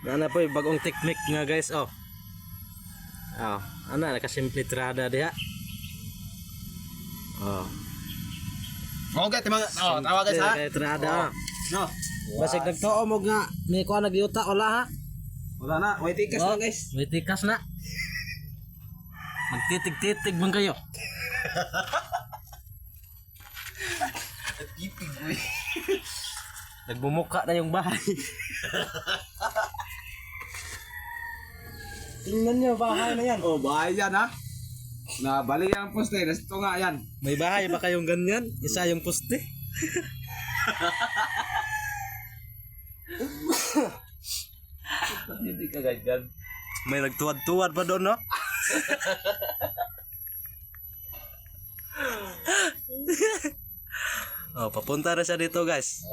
Ana po bagong technique nga guys. Oh. Oh, ana nakasimple trada diha. Oh. Okay, timang tawa guys ha. Kay trada. No. Basig nagtuo mo nga may kuha nagyuta wala ha. Wala na, wait tikas Oh, na guys. may tikas na. Magtitig-titig man kayo. Tipig boy. Nagbumuka na yung bahay. Tingnan niyo bahay na yan. Oh, bahay yan ha. Nabali ang poste, nasto nga yan. May bahay ba kayong ganyan? Isa yung poste. Hindi ka ganyan. May nagtuwad-tuwad pa doon, no? Oh, papunta na siya dito, guys.